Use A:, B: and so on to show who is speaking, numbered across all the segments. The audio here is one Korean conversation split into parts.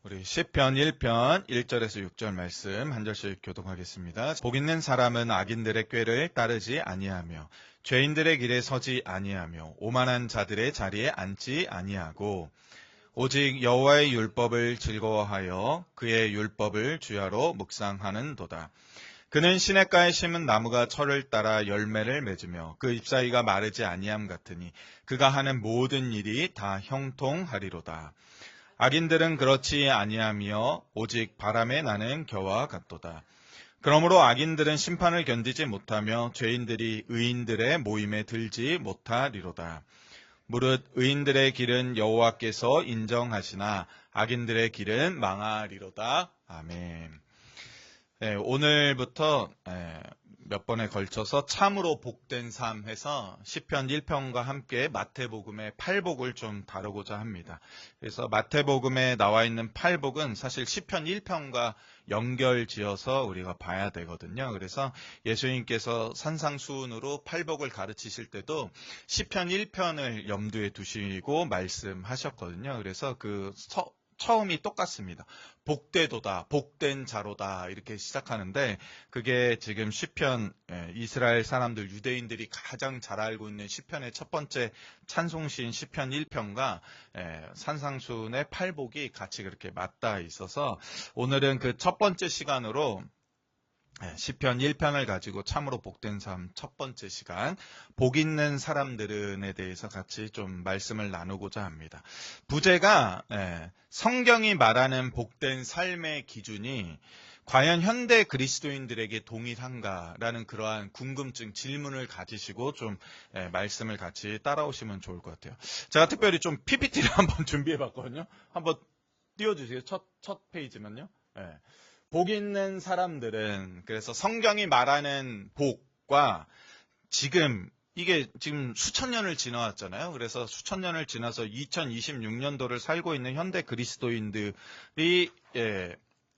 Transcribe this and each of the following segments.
A: 우리 시편 1편 1절에서 6절 말씀 한 절씩 교독하겠습니다. 복 있는 사람은 악인들의 꾀를 따르지 아니하며 죄인들의 길에 서지 아니하며 오만한 자들의 자리에 앉지 아니하고 오직 여호와의 율법을 즐거워하여 그의 율법을 주야로 묵상하는도다. 그는 시냇가에 심은 나무가 철을 따라 열매를 맺으며 그 잎사귀가 마르지 아니함 같으니 그가 하는 모든 일이 다 형통하리로다. 악인들은 그렇지 아니하며 오직 바람에 나는 겨와 같도다. 그러므로 악인들은 심판을 견디지 못하며 죄인들이 의인들의 모임에 들지 못하리로다. 무릇 의인들의 길은 여호와께서 인정하시나 악인들의 길은 망하리로다. 아멘. 오늘부터 몇 번에 걸쳐서 참으로 복된 삶 해서 시편 1편과 함께 마태복음의 8복을 좀 다루고자 합니다. 그래서 마태복음에 나와 있는 8복은 사실 시편 1편과 연결지어서 우리가 봐야 되거든요. 그래서 예수님께서 산상수훈으로 8복을 가르치실 때도 시편 1편을 염두에 두시고 말씀하셨거든요. 그래서 처음이 똑같습니다. 복되도다, 복된 자로다 이렇게 시작하는데 그게 지금 시편 이스라엘 사람들 유대인들이 가장 잘 알고 있는 시편의 첫 번째 찬송시인 시편 1편과 산상수훈의 8복이 같이 그렇게 맞닿아 있어서 오늘은 그 첫 번째 시간으로 시편 1편을 가지고 참으로 복된 삶 첫 번째 시간 복 있는 사람들은에 대해서 같이 좀 말씀을 나누고자 합니다. 부제가 성경이 말하는 복된 삶의 기준이 과연 현대 그리스도인들에게 동일한가라는 그러한 궁금증, 질문을 가지시고 좀 말씀을 같이 따라오시면 좋을 것 같아요. 제가 특별히 좀 PPT를 한번 준비해봤거든요. 한번 띄워주세요. 첫 페이지면요. 복 있는 사람들은 그래서 성경이 말하는 복과 이게 지금 수천 년을 지나왔잖아요. 그래서 수천 년을 지나서 2026년도를 살고 있는 현대 그리스도인들이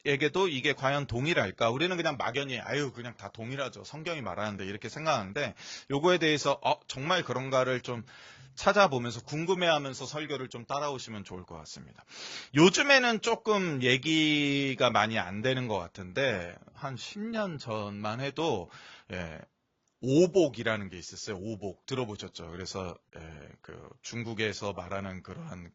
A: 에게도 이게 과연 동일할까? 우리는 그냥 막연히 그냥 다 동일하죠. 성경이 말하는데 이렇게 생각하는데 요거에 대해서 정말 그런가를 좀 찾아보면서 궁금해하면서 설교를 좀 따라오시면 좋을 것 같습니다. 요즘에는 조금 얘기가 많이 안 되는 것 같은데 한 10년 전만 해도 오복이라는 게 있었어요. 오복 들어보셨죠? 그래서 중국에서 말하는 그러한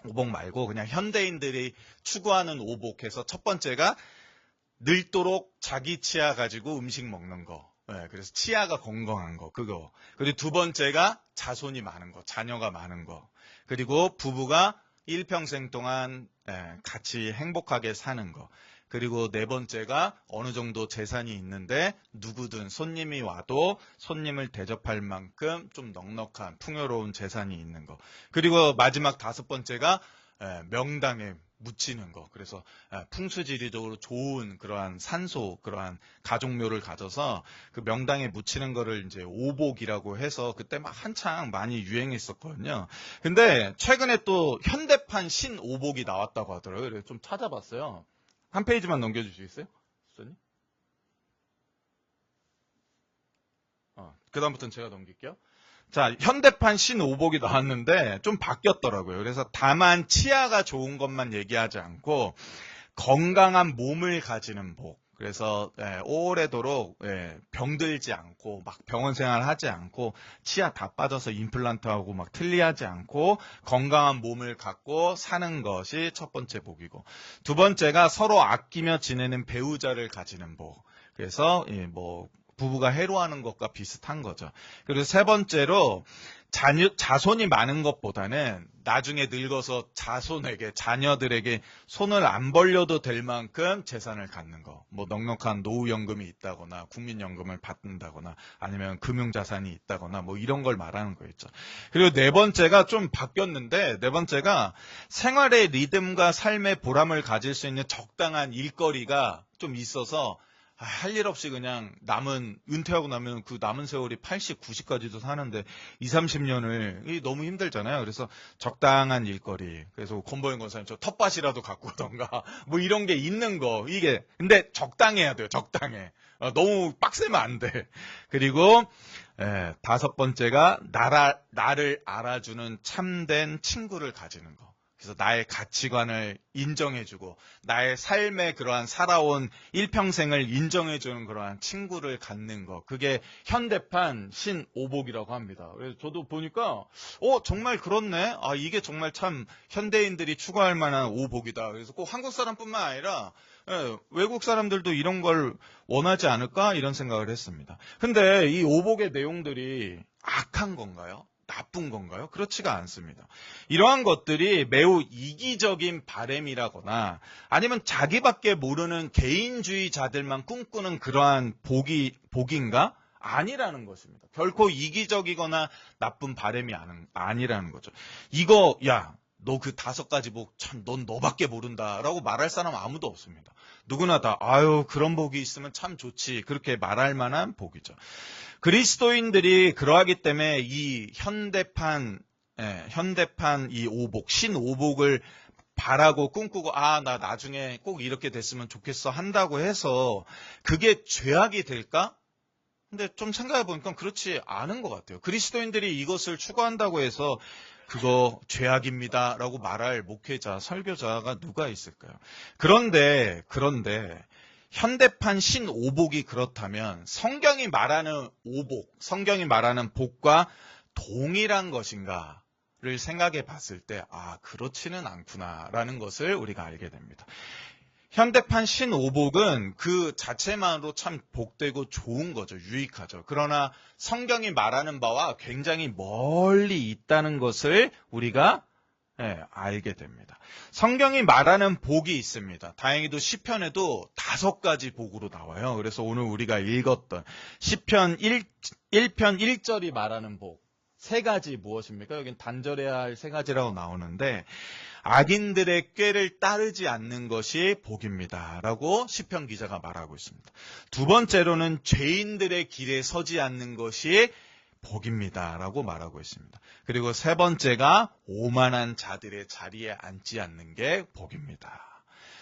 A: 오복 말고 그냥 현대인들이 추구하는 오복해서 첫 번째가 늙도록 자기 치아 가지고 음식 먹는 거. 그래서 치아가 건강한 거, 그거. 그리고 두 번째가 자손이 많은 거, 자녀가 많은 거. 그리고 부부가 일평생 동안 같이 행복하게 사는 거. 그리고 네 번째가 어느 정도 재산이 있는데 누구든 손님이 와도 손님을 대접할 만큼 좀 넉넉한 풍요로운 재산이 있는 거. 그리고 마지막 다섯 번째가 명당에 묻히는 거. 그래서 풍수지리적으로 좋은 그러한 산소, 그러한 가족묘를 가져서 그 명당에 묻히는 거를 이제 오복이라고 해서 그때 막 한창 많이 유행했었거든요. 근데 최근에 또 현대판 신오복이 나왔다고 하더라고요. 그래서 좀 찾아봤어요. 한 페이지만 넘겨주시겠어요? 수전님? 그다음부터는 제가 넘길게요. 자, 현대판 신오복이 나왔는데 좀 바뀌었더라고요. 그래서 다만 치아가 좋은 것만 얘기하지 않고 건강한 몸을 가지는 복. 그래서 오래도록 병들지 않고 막 병원 생활하지 않고 치아 다 빠져서 임플란트하고 막 틀리하지 않고 건강한 몸을 갖고 사는 것이 첫 번째 복이고, 두 번째가 서로 아끼며 지내는 배우자를 가지는 복. 그래서 부부가 해로하는 것과 비슷한 거죠. 그리고 세 번째로 자손이 많은 것보다는 나중에 늙어서 자녀들에게 손을 안 벌려도 될 만큼 재산을 갖는 거. 넉넉한 노후연금이 있다거나 국민연금을 받는다거나 아니면 금융자산이 있다거나 이런 걸 말하는 거였죠. 그리고 네 번째가 좀 바뀌었는데, 네 번째가 생활의 리듬과 삶의 보람을 가질 수 있는 적당한 일거리가 좀 있어서 할 일 없이 그냥 은퇴하고 나면 그 남은 세월이 80, 90까지도 사는데 20, 30년을 너무 힘들잖아요. 그래서 적당한 일거리. 그래서 권보영 권사님 저 텃밭이라도 갖고 오던가 이런 게 있는 거. 근데 적당해야 돼요. 적당해. 너무 빡세면 안 돼. 그리고 다섯 번째가 나를 알아주는 참된 친구를 가지는 거. 그래서 나의 가치관을 인정해주고 나의 삶의 그러한 살아온 일평생을 인정해주는 그러한 친구를 갖는 거, 그게 현대판 신오복이라고 합니다. 그래서 저도 보니까 정말 그렇네. 이게 정말 참 현대인들이 추구할 만한 오복이다. 그래서 꼭 한국 사람뿐만 아니라 외국 사람들도 이런 걸 원하지 않을까 이런 생각을 했습니다. 근데 이 오복의 내용들이 악한 건가요? 나쁜 건가요? 그렇지가 않습니다. 이러한 것들이 매우 이기적인 바램이라거나 아니면 자기밖에 모르는 개인주의자들만 꿈꾸는 그러한 복인가? 아니라는 것입니다. 결코 이기적이거나 나쁜 바램이 아니라는 거죠. 이거 너 그 5가지 복 참 넌 너밖에 모른다라고 말할 사람 아무도 없습니다. 누구나 다 그런 복이 있으면 참 좋지 그렇게 말할 만한 복이죠. 그리스도인들이 그러하기 때문에 이 현대판 이 오복, 신오복을 바라고 꿈꾸고 나 나중에 꼭 이렇게 됐으면 좋겠어 한다고 해서 그게 죄악이 될까? 근데 좀 생각해 보니까 그렇지 않은 것 같아요. 그리스도인들이 이것을 추구한다고 해서 그거 죄악입니다 라고 말할 목회자, 설교자가 누가 있을까요? 그런데 현대판 신오복이 그렇다면 성경이 말하는 오복, 성경이 말하는 복과 동일한 것인가를 생각해 봤을 때 그렇지는 않구나라는 것을 우리가 알게 됩니다. 현대판 신오복은 그 자체만으로 참 복되고 좋은 거죠. 유익하죠. 그러나 성경이 말하는 바와 굉장히 멀리 있다는 것을 우리가 알게 됩니다. 성경이 말하는 복이 있습니다. 다행히도 시편에도 5가지 복으로 나와요. 그래서 오늘 우리가 읽었던 시편 1편 1절이 말하는 복 3가지 무엇입니까? 여긴 단절해야 할 3가지라고 나오는데 악인들의 꾀를 따르지 않는 것이 복입니다 라고 시편 기자가 말하고 있습니다. 2번째로는 죄인들의 길에 서지 않는 것이 복입니다 라고 말하고 있습니다. 그리고 3번째가 오만한 자들의 자리에 앉지 않는 게 복입니다.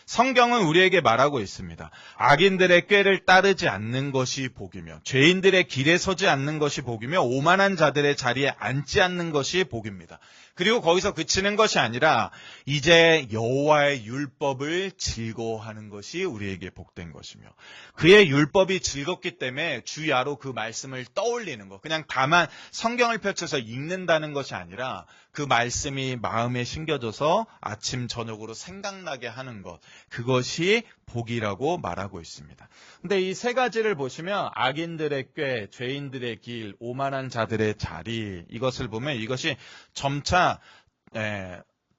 A: 성경은 우리에게 말하고 있습니다. 악인들의 꾀를 따르지 않는 것이 복이며 죄인들의 길에 서지 않는 것이 복이며 오만한 자들의 자리에 앉지 않는 것이 복입니다. 그리고 거기서 그치는 것이 아니라 이제 여호와의 율법을 즐거워하는 것이 우리에게 복된 것이며 그의 율법이 즐겁기 때문에 주야로 그 말씀을 떠올리는 것, 그냥 다만 성경을 펼쳐서 읽는다는 것이 아니라 그 말씀이 마음에 심겨져서 아침 저녁으로 생각나게 하는 것, 그것이 복이라고 말하고 있습니다. 근데 이 3가지를 보시면 악인들의 꾀, 죄인들의 길, 오만한 자들의 자리, 이것을 보면 이것이 점차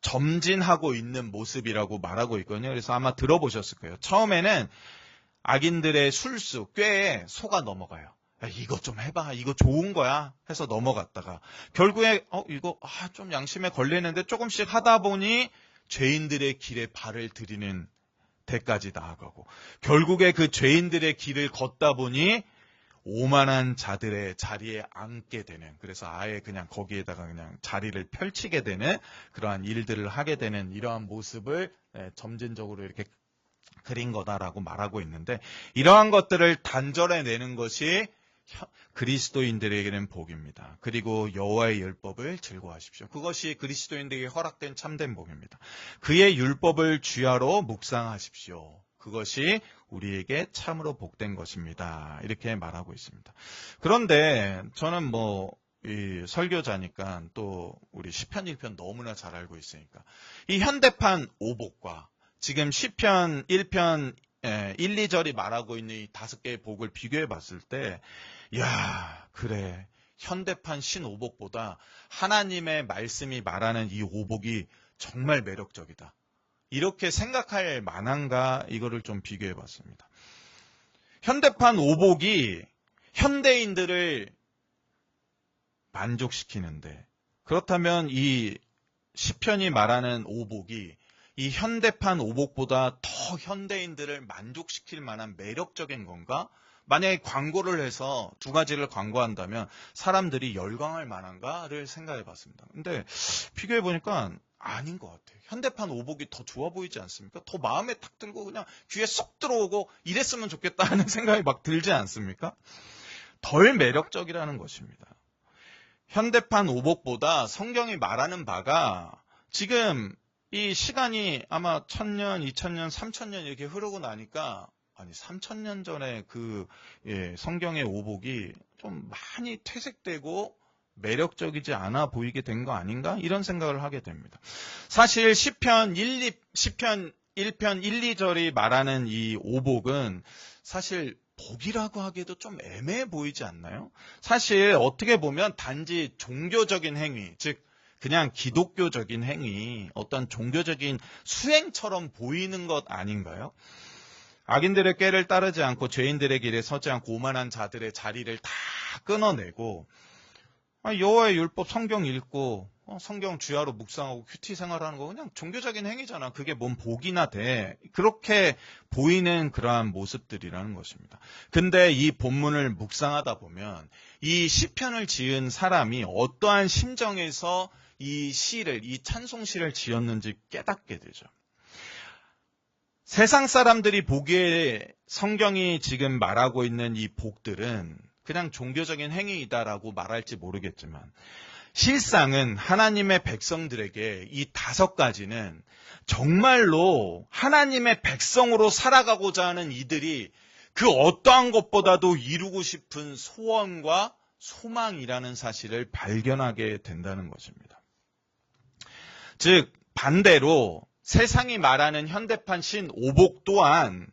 A: 점진하고 있는 모습이라고 말하고 있거든요. 그래서 아마 들어보셨을 거예요. 처음에는 악인들의 술수, 꾀에 속아 넘어가요. 이거 좀 해봐. 이거 좋은 거야. 해서 넘어갔다가 결국에 이거 좀 양심에 걸리는데 조금씩 하다 보니 죄인들의 길에 발을 들이는 데까지 나아가고 결국에 그 죄인들의 길을 걷다 보니 오만한 자들의 자리에 앉게 되는, 그래서 아예 그냥 거기에다가 그냥 자리를 펼치게 되는 그러한 일들을 하게 되는 이러한 모습을 점진적으로 이렇게 그린 거다라고 말하고 있는데 이러한 것들을 단절해내는 것이 그리스도인들에게는 복입니다. 그리고 여호와의 율법을 즐거워하십시오. 그것이 그리스도인들에게 허락된 참된 복입니다. 그의 율법을 주야로 묵상하십시오. 그것이 우리에게 참으로 복된 것입니다. 이렇게 말하고 있습니다. 그런데 저는 이 설교자니까 또 우리 시편 1편 너무나 잘 알고 있으니까 이 현대판 오복과 지금 시편 1편 1, 2절이 말하고 있는 이 5개의 복을 비교해 봤을 때 그래, 현대판 신오복보다 하나님의 말씀이 말하는 이 오복이 정말 매력적이다. 이렇게 생각할 만한가, 이거를 좀 비교해 봤습니다. 현대판 오복이 현대인들을 만족시키는데, 그렇다면 이 시편이 말하는 오복이 이 현대판 오복보다 더 현대인들을 만족시킬 만한 매력적인 건가? 만약에 광고를 해서 2가지를 광고한다면 사람들이 열광할 만한가를 생각해 봤습니다. 근데 비교해 보니까 아닌 것 같아요. 현대판 오복이 더 좋아 보이지 않습니까? 더 마음에 탁 들고 그냥 귀에 쏙 들어오고 이랬으면 좋겠다 하는 생각이 막 들지 않습니까? 덜 매력적이라는 것입니다. 현대판 오복보다 성경이 말하는 바가 지금 이 시간이 아마 1000년, 2000년, 3000년 이렇게 흐르고 나니까 아니 3000년 전에 그 성경의 오복이 좀 많이 퇴색되고 매력적이지 않아 보이게 된 거 아닌가? 이런 생각을 하게 됩니다. 사실 시편 1편 1, 2절이 말하는 이 오복은 사실 복이라고 하기에도 좀 애매해 보이지 않나요? 사실 어떻게 보면 단지 종교적인 행위, 즉 그냥 기독교적인 행위, 어떤 종교적인 수행처럼 보이는 것 아닌가요? 악인들의 꾀를 따르지 않고 죄인들의 길에 서지 않고 오만한 자들의 자리를 다 끊어내고 여호와의 율법 성경 읽고 성경 주야로 묵상하고 큐티 생활하는 거 그냥 종교적인 행위잖아. 그게 뭔 복이나 돼. 그렇게 보이는 그러한 모습들이라는 것입니다. 근데 이 본문을 묵상하다 보면 이 시편을 지은 사람이 어떠한 심정에서 이 시를, 이 찬송시를 지었는지 깨닫게 되죠. 세상 사람들이 보기에 성경이 지금 말하고 있는 이 복들은 그냥 종교적인 행위이다라고 말할지 모르겠지만 실상은 하나님의 백성들에게 이 5가지는 정말로 하나님의 백성으로 살아가고자 하는 이들이 그 어떠한 것보다도 이루고 싶은 소원과 소망이라는 사실을 발견하게 된다는 것입니다. 즉 반대로 세상이 말하는 현대판 신오복 또한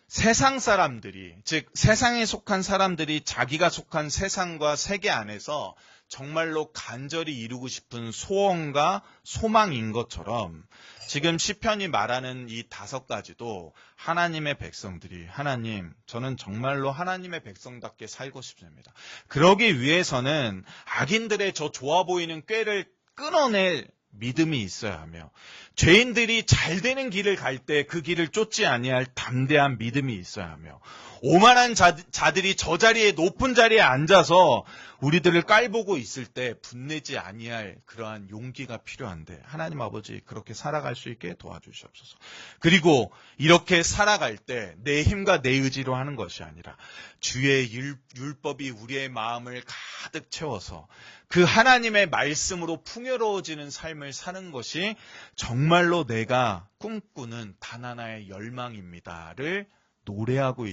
A: 세상 사람들이, 즉 세상에 속한 사람들이 자기가 속한 세상과 세계 안에서 정말로 간절히 이루고 싶은 소원과 소망인 것처럼 지금 시편이 말하는 이 5가지도 하나님의 백성들이 하나님, 저는 정말로 하나님의 백성답게 살고 싶습니다. 그러기 위해서는 악인들의 저 좋아 보이는 꾀를 끊어낼 믿음이 있어야 하며 죄인들이 잘 되는 길을 갈 때 그 길을 쫓지 아니할 담대한 믿음이 있어야 하며 오만한 자들이 저 자리에 높은 자리에 앉아서 우리들을 깔보고 있을 때 분내지 아니할 그러한 용기가 필요한데 하나님 아버지 그렇게 살아갈 수 있게 도와주시옵소서. 그리고 이렇게 살아갈 때 내 힘과 내 의지로 하는 것이 아니라 주의 율법이 우리의 마음을 가득 채워서 그 하나님의 말씀으로 풍요로워지는 삶을 사는 것이 정말로 내가 꿈꾸는 단 하나의 열망입니다를 노래하고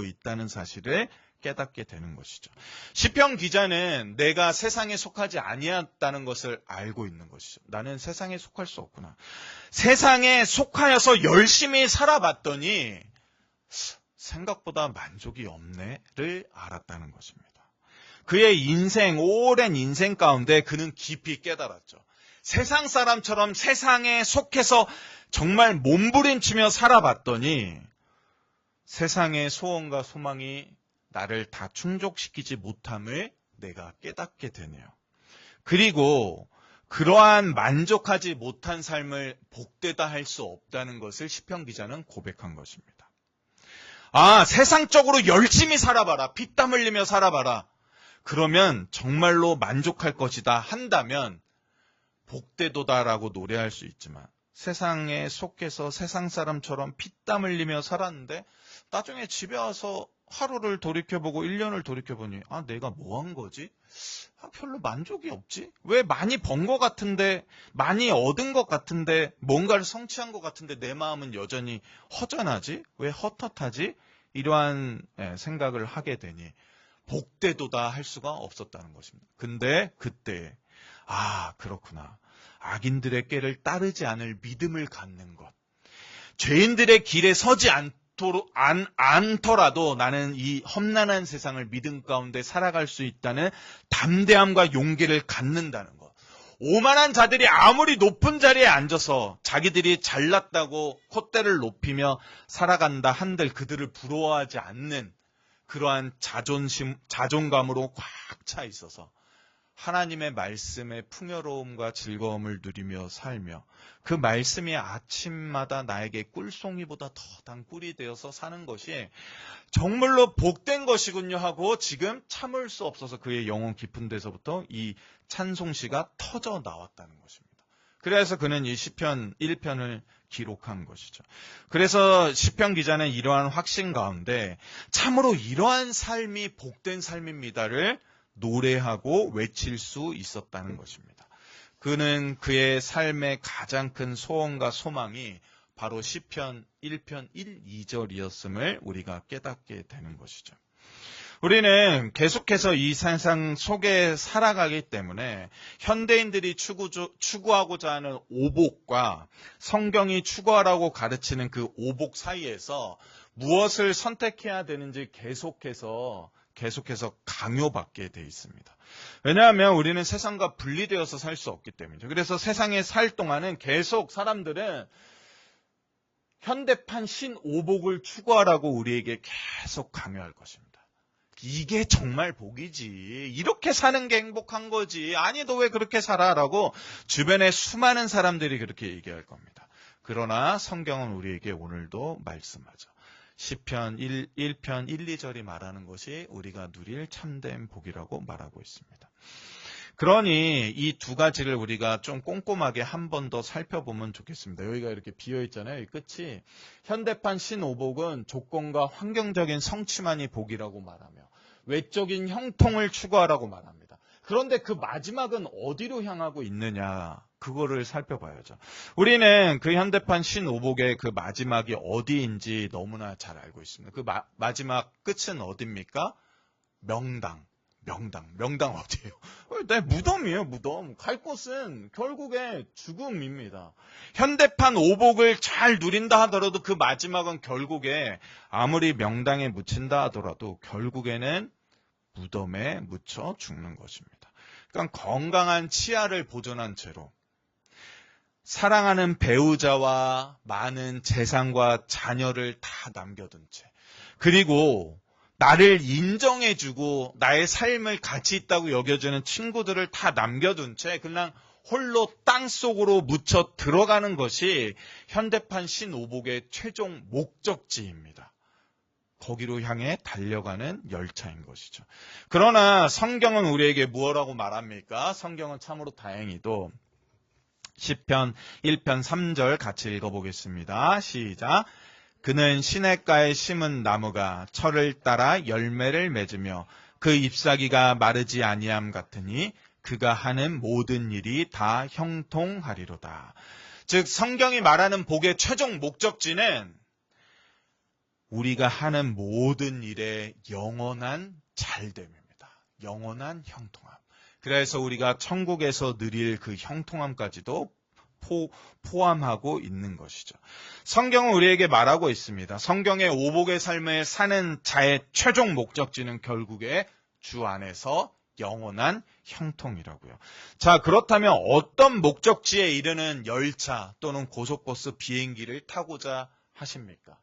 A: 있다는 사실을 깨닫게 되는 것이죠. 시편 기자는 내가 세상에 속하지 아니었다는 것을 알고 있는 것이죠. 나는 세상에 속할 수 없구나. 세상에 속하여서 열심히 살아봤더니 생각보다 만족이 없네를 알았다는 것입니다. 그의 오랜 인생 가운데 그는 깊이 깨달았죠. 세상 사람처럼 세상에 속해서 정말 몸부림치며 살아봤더니 세상의 소원과 소망이 나를 다 충족시키지 못함을 내가 깨닫게 되네요. 그리고 그러한 만족하지 못한 삶을 복되다 할 수 없다는 것을 시편 기자는 고백한 것입니다. 세상적으로 열심히 살아봐라. 피땀 흘리며 살아봐라. 그러면 정말로 만족할 것이다 한다면 복되도다라고 노래할 수 있지만 세상에 속해서 세상 사람처럼 피땀 흘리며 살았는데 나중에 집에 와서 하루를 돌이켜보고 1년을 돌이켜보니 내가 뭐 한 거지? 별로 만족이 없지? 왜 많이 번 것 같은데 많이 얻은 것 같은데 뭔가를 성취한 것 같은데 내 마음은 여전히 허전하지? 왜 헛헛하지? 이러한 생각을 하게 되니 복되도다 할 수가 없었다는 것입니다. 근데 그때 그렇구나. 악인들의 꾀를 따르지 않을 믿음을 갖는 것. 죄인들의 길에 서지 않더라도 나는 이 험난한 세상을 믿음 가운데 살아갈 수 있다는 담대함과 용기를 갖는다는 것. 오만한 자들이 아무리 높은 자리에 앉아서 자기들이 잘났다고 콧대를 높이며 살아간다 한들 그들을 부러워하지 않는 그러한 자존감으로 꽉 차 있어서 하나님의 말씀의 풍요로움과 즐거움을 누리며 살며 그 말씀이 아침마다 나에게 꿀송이보다 더 단 꿀이 되어서 사는 것이 정말로 복된 것이군요 하고 지금 참을 수 없어서 그의 영혼 깊은 데서부터 이 찬송시가 터져 나왔다는 것입니다. 그래서 그는 이 시편 1편을 기록한 것이죠. 그래서 시편 기자는 이러한 확신 가운데 참으로 이러한 삶이 복된 삶입니다를 노래하고 외칠 수 있었다는 것입니다. 그는 그의 삶의 가장 큰 소원과 소망이 바로 시편 1편 1, 2절이었음을 우리가 깨닫게 되는 것이죠. 우리는 계속해서 이 세상 속에 살아가기 때문에 현대인들이 추구하고자 하는 오복과 성경이 추구하라고 가르치는 그 오복 사이에서 무엇을 선택해야 되는지 계속해서 강요받게 돼 있습니다. 왜냐하면 우리는 세상과 분리되어서 살 수 없기 때문이죠. 그래서 세상에 살 동안은 계속 사람들은 현대판 신오복을 추구하라고 우리에게 계속 강요할 것입니다. 이게 정말 복이지. 이렇게 사는 게 행복한 거지. 아니, 너 왜 그렇게 살아? 라고 주변에 수많은 사람들이 그렇게 얘기할 겁니다. 그러나 성경은 우리에게 오늘도 말씀하죠. 시편 1편 1, 2절이 말하는 것이 우리가 누릴 참된 복이라고 말하고 있습니다. 그러니 이 두 가지를 우리가 좀 꼼꼼하게 한 번 더 살펴보면 좋겠습니다. 여기가 이렇게 비어있잖아요. 이 끝이 현대판 신오복은 조건과 환경적인 성취만이 복이라고 말하며 외적인 형통을 추구하라고 말합니다. 그런데 그 마지막은 어디로 향하고 있느냐, 그거를 살펴봐야죠. 우리는 그 현대판 신오복의 그 마지막이 어디인지 너무나 잘 알고 있습니다. 그 마지막 끝은 어디입니까? 명당 어디예요? 네, 무덤이에요, 무덤. 갈 곳은 결국에 죽음입니다. 현대판 오복을 잘 누린다 하더라도 그 마지막은 결국에 아무리 명당에 묻힌다 하더라도 결국에는 무덤에 묻혀 죽는 것입니다. 그러니까 건강한 치아를 보존한 채로 사랑하는 배우자와 많은 재산과 자녀를 다 남겨둔 채, 그리고 나를 인정해주고 나의 삶을 가치 있다고 여겨주는 친구들을 다 남겨둔 채 그냥 홀로 땅속으로 묻혀 들어가는 것이 현대판 신오복의 최종 목적지입니다. 거기로 향해 달려가는 열차인 것이죠. 그러나 성경은 우리에게 무엇라고 말합니까? 성경은 참으로 다행히도 시편 1편 3절 같이 읽어보겠습니다. 시작. 그는 시냇가에 심은 나무가 철을 따라 열매를 맺으며 그 잎사귀가 마르지 아니함 같으니 그가 하는 모든 일이 다 형통하리로다. 즉 성경이 말하는 복의 최종 목적지는 우리가 하는 모든 일의 영원한 잘됨입니다. 영원한 형통함. 그래서 우리가 천국에서 누릴 그 형통함까지도 포함하고 있는 것이죠. 성경은 우리에게 말하고 있습니다. 성경의 오복의 삶을 사는 자의 최종 목적지는 결국에 주 안에서 영원한 형통이라고요. 자, 그렇다면 어떤 목적지에 이르는 열차 또는 고속버스 비행기를 타고자 하십니까?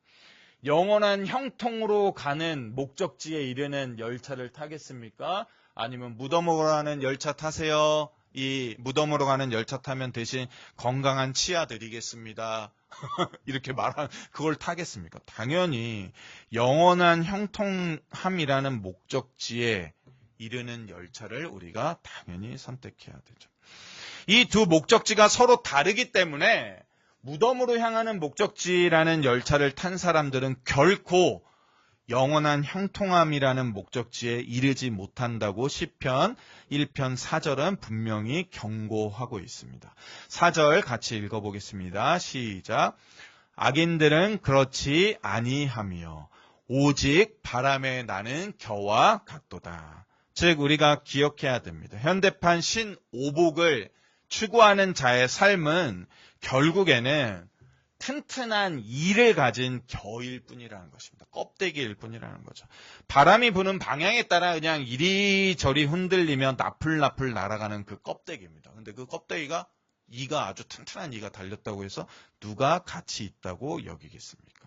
A: 영원한 형통으로 가는 목적지에 이르는 열차를 타겠습니까? 아니면 무덤으로 가는 열차 타세요. 이 무덤으로 가는 열차 타면 대신 건강한 치아 드리겠습니다. 이렇게 말하는 그걸 타겠습니까? 당연히 영원한 형통함이라는 목적지에 이르는 열차를 우리가 당연히 선택해야 되죠. 이 두 목적지가 서로 다르기 때문에 무덤으로 향하는 목적지라는 열차를 탄 사람들은 결코 영원한 형통함이라는 목적지에 이르지 못한다고 시편 1편 4절은 분명히 경고하고 있습니다. 4절 같이 읽어보겠습니다. 시작. 악인들은 그렇지 아니하며 오직 바람에 나는 겨와 같도다. 즉 우리가 기억해야 됩니다. 현대판 신오복을 추구하는 자의 삶은 결국에는 튼튼한 이를 가진 겨일 뿐이라는 것입니다. 껍데기일 뿐이라는 거죠. 바람이 부는 방향에 따라 그냥 이리저리 흔들리면 나풀나풀 날아가는 그 껍데기입니다. 근데 그 껍데기가 이가 아주 튼튼한 이가 달렸다고 해서 누가 가치 있다고 여기겠습니까?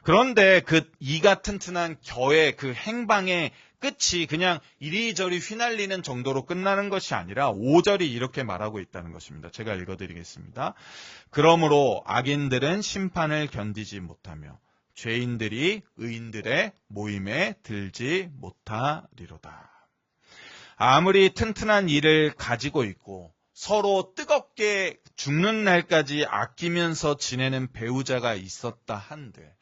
A: 그런데 그 이가 튼튼한 겨의 그 행방의 끝이 그냥 이리저리 휘날리는 정도로 끝나는 것이 아니라 5절이 이렇게 말하고 있다는 것입니다. 제가 읽어드리겠습니다. 그러므로 악인들은 심판을 견디지 못하며 죄인들이 의인들의 모임에 들지 못하리로다. 아무리 튼튼한 일을 가지고 있고 서로 뜨겁게 죽는 날까지 아끼면서 지내는 배우자가 있었다 한들,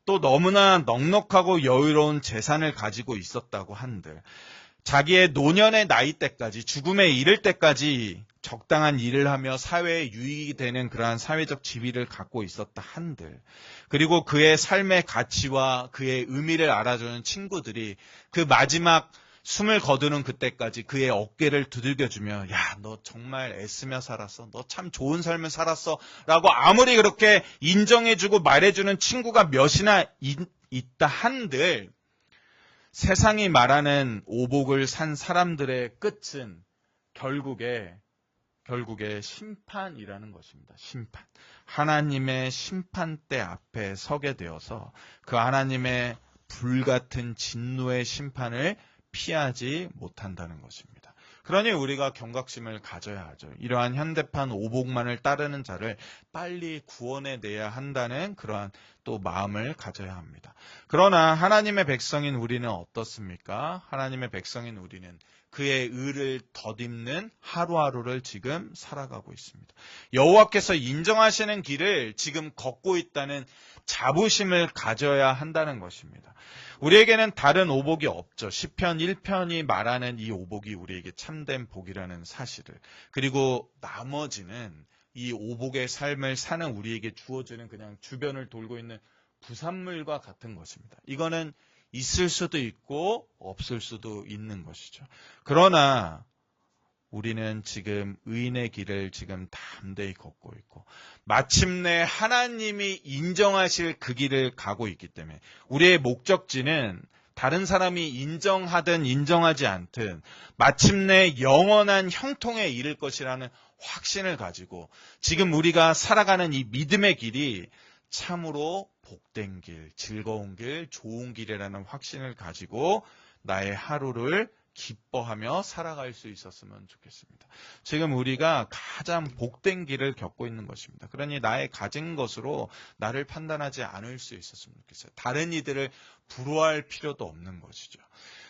A: 또 너무나 넉넉하고 여유로운 재산을 가지고 있었다고 한들, 자기의 노년의 나이 때까지, 죽음에 이를 때까지 적당한 일을 하며 사회에 유익이 되는 그러한 사회적 지위를 갖고 있었다 한들, 그리고 그의 삶의 가치와 그의 의미를 알아주는 친구들이 그 마지막 숨을 거두는 그때까지 그의 어깨를 두들겨주며 야, 너 정말 애쓰며 살았어. 너 참 좋은 삶을 살았어. 라고 아무리 그렇게 인정해주고 말해주는 친구가 몇이나 있다 한들, 세상이 말하는 오복을 산 사람들의 끝은 결국에 심판이라는 것입니다. 심판. 하나님의 심판대 앞에 서게 되어서 그 하나님의 불같은 진노의 심판을 피하지 못한다는 것입니다. 그러니 우리가 경각심을 가져야 하죠. 이러한 현대판 오복만을 따르는 자를 빨리 구원해내야 한다는 그러한 또 마음을 가져야 합니다. 그러나 하나님의 백성인 우리는 어떻습니까? 하나님의 백성인 우리는 그의 의를 덧입는 하루하루를 지금 살아가고 있습니다. 여호와께서 인정하시는 길을 지금 걷고 있다는 자부심을 가져야 한다는 것입니다. 우리에게는 다른 오복이 없죠. 시편 1편이 말하는 이 오복이 우리에게 참된 복이라는 사실을, 그리고 나머지는 이 오복의 삶을 사는 우리에게 주어지는 그냥 주변을 돌고 있는 부산물과 같은 것입니다. 이거는 있을 수도 있고 없을 수도 있는 것이죠. 그러나 우리는 지금 의인의 길을 지금 담대히 걷고 있고 마침내 하나님이 인정하실 그 길을 가고 있기 때문에 우리의 목적지는 다른 사람이 인정하든 인정하지 않든 마침내 영원한 형통에 이를 것이라는 확신을 가지고 지금 우리가 살아가는 이 믿음의 길이 참으로 복된 길, 즐거운 길, 좋은 길이라는 확신을 가지고 나의 하루를 기뻐하며 살아갈 수 있었으면 좋겠습니다. 지금 우리가 가장 복된 길을 겪고 있는 것입니다. 그러니 나의 가진 것으로 나를 판단하지 않을 수 있었으면 좋겠어요. 다른 이들을 부러워할 필요도 없는 것이죠.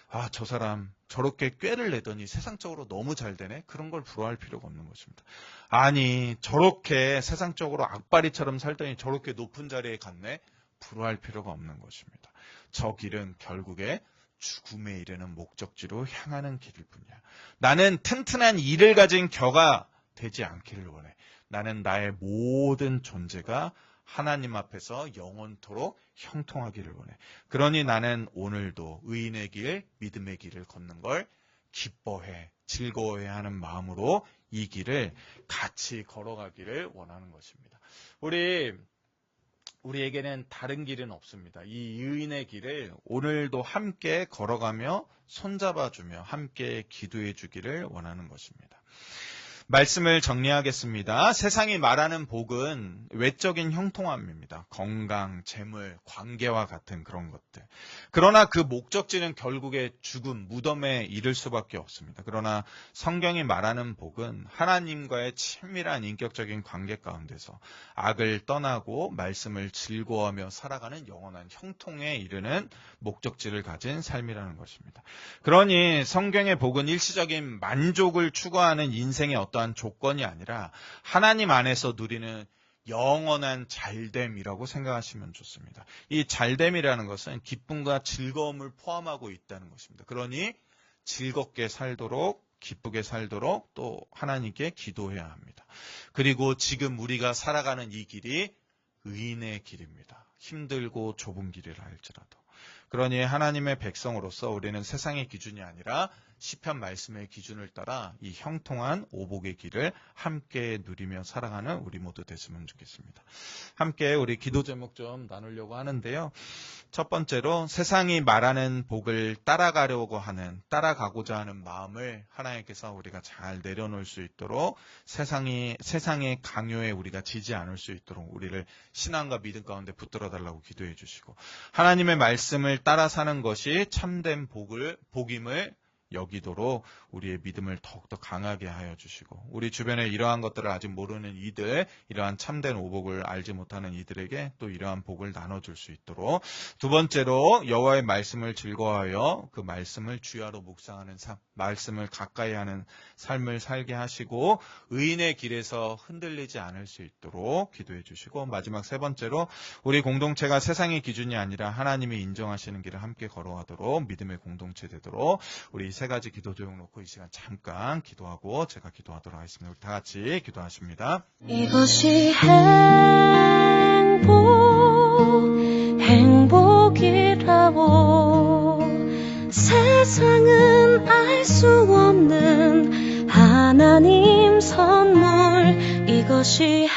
A: 아, 저 사람 저렇게 꾀를 내더니 세상적으로 너무 잘 되네? 그런 걸 부러워할 필요가 없는 것입니다. 아니, 저렇게 세상적으로 악바리처럼 살더니 저렇게 높은 자리에 갔네? 부러워할 필요가 없는 것입니다. 저 길은 결국에 죽음에 이르는 목적지로 향하는 길일 뿐이야. 나는 튼튼한 일을 가진 겨가 되지 않기를 원해. 나는 나의 모든 존재가 하나님 앞에서 영원토록 형통하기를 원해. 그러니 나는 오늘도 의인의 길, 믿음의 길을 걷는 걸 기뻐해, 즐거워해야 하는 마음으로 이 길을 같이 걸어가기를 원하는 것입니다. 우리에게는 다른 길은 없습니다. 이 의인의 길을 오늘도 함께 걸어가며 손잡아주며 함께 기도해 주기를 원하는 것입니다. 말씀을 정리하겠습니다. 세상이 말하는 복은 외적인 형통함입니다. 건강, 재물, 관계와 같은 그런 것들. 그러나 그 목적지는 결국에 죽음, 무덤에 이를 수밖에 없습니다. 그러나 성경이 말하는 복은 하나님과의 친밀한 인격적인 관계 가운데서 악을 떠나고 말씀을 즐거워하며 살아가는 영원한 형통에 이르는 목적지를 가진 삶이라는 것입니다. 그러니 성경의 복은 일시적인 만족을 추구하는 인생의 어떠한 조건이 아니라 하나님 안에서 누리는 영원한 잘됨이라고 생각하시면 좋습니다. 이 잘됨이라는 것은 기쁨과 즐거움을 포함하고 있다는 것입니다. 그러니 즐겁게 살도록, 기쁘게 살도록 또 하나님께 기도해야 합니다. 그리고 지금 우리가 살아가는 이 길이 의인의 길입니다. 힘들고 좁은 길이라 할지라도. 그러니 하나님의 백성으로서 우리는 세상의 기준이 아니라 시편 말씀의 기준을 따라 이 형통한 오복의 길을 함께 누리며 살아가는 우리 모두 됐으면 좋겠습니다. 함께 우리 기도 제목 좀 나누려고 하는데요. 첫 번째로 세상이 말하는 복을 따라가고자 하는 마음을 하나님께서 우리가 잘 내려놓을 수 있도록 세상의 강요에 우리가 지지 않을 수 있도록 우리를 신앙과 믿음 가운데 붙들어 달라고 기도해 주시고 하나님의 말씀을 따라 사는 것이 참된 복임을 여기도록 우리의 믿음을 더욱더 강하게 하여 주시고 우리 주변에 이러한 것들을 아직 모르는 이들, 이러한 참된 오복을 알지 못하는 이들에게 또 이러한 복을 나눠줄 수 있도록 두 번째로 여호와의 말씀을 즐거워하여 그 말씀을 주야로 묵상하는 삶, 말씀을 가까이 하는 삶을 살게 하시고 의인의 길에서 흔들리지 않을 수 있도록 기도해 주시고 마지막 세 번째로 우리 공동체가 세상의 기준이 아니라 하나님이 인정하시는 길을 함께 걸어가도록 믿음의 공동체 되도록 우리 세 가지 기도 조용 놓고 이 시간 잠깐 기도하고 제가 기도하도록 하겠습니다. 우리 다 같이 기도하십니다.
B: 이것이 행복이라고 세상은 알 수 없는 하나님 선물 이것이